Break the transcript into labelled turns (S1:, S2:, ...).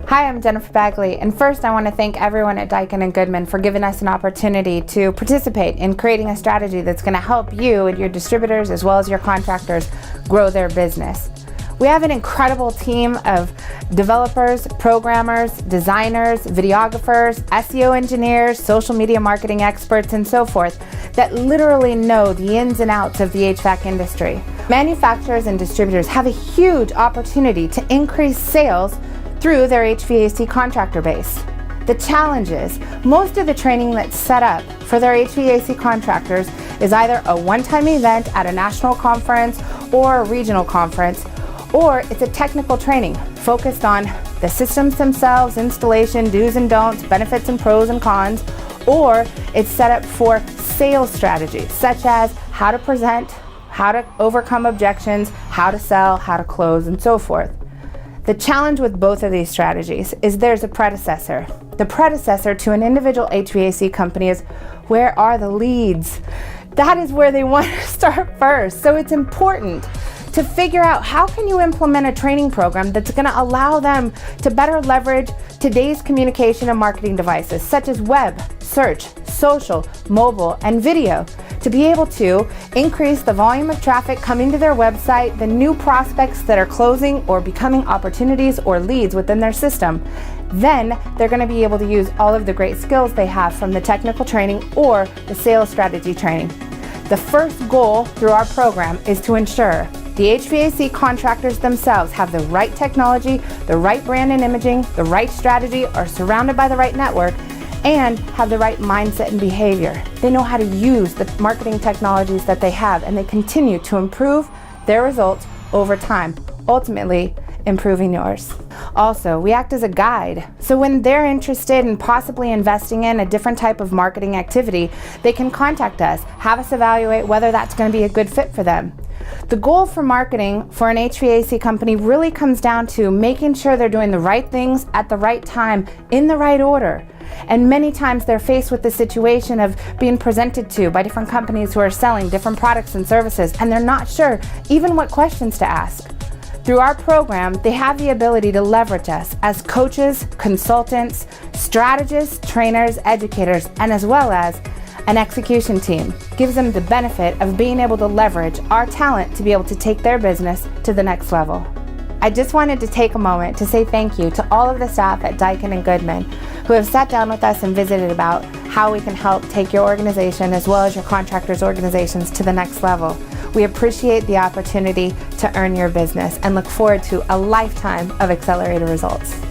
S1: Hi, I'm Jennifer Bagley, and first I want to thank everyone at Daikin & Goodman for giving us an opportunity to participate in creating a strategy that's going to help you and your distributors as well as your contractors grow their business. We have an incredible team of developers, programmers, designers, videographers, SEO engineers, social media marketing experts, and so forth that literally know the ins and outs of the HVAC industry. Manufacturers and distributors have a huge opportunity to increase sales through their HVAC contractor base. The challenge is, most of the training that's set up for their HVAC contractors is either a one-time event at a national conference or a regional conference, or it's a technical training focused on the systems themselves, installation, do's and don'ts, benefits and pros and cons, or it's set up for sales strategies such as how to present, how to overcome objections, how to sell, how to close, and so forth. The challenge with both of these strategies is there's a predecessor. The predecessor to an individual HVAC company is, where are the leads? That is where they want to start first. So it's important to figure out how can you implement a training program that's going to allow them to better leverage today's communication and marketing devices such as web, search, social, mobile, and video to be able to increase the volume of traffic coming to their website, the new prospects that are closing or becoming opportunities or leads within their system. Then they're going to be able to use all of the great skills they have from the technical training or the sales strategy training. The first goal through our program is to ensure the HVAC contractors themselves have the right technology, the right brand and imaging, the right strategy, are surrounded by the right network, and have the right mindset and behavior. They know how to use the marketing technologies that they have, and they continue to improve their results over time, ultimately improving yours. Also, we act as a guide. So when they're interested in possibly investing in a different type of marketing activity, they can contact us, have us evaluate whether that's going to be a good fit for them. The goal for marketing for an HVAC company really comes down to making sure they're doing the right things at the right time in the right order. And many times they're faced with the situation of being presented to by different companies who are selling different products and services, and they're not sure even what questions to ask. Through our program, they have the ability to leverage us as coaches, consultants, strategists, trainers, educators, and as well as an execution team. Gives them the benefit of being able to leverage our talent to be able to take their business to the next level. I just wanted to take a moment to say thank you to all of the staff at Daikin & Goodman who have sat down with us and visited about how we can help take your organization as well as your contractors' organizations to the next level. We appreciate the opportunity to earn your business and look forward to a lifetime of accelerated results.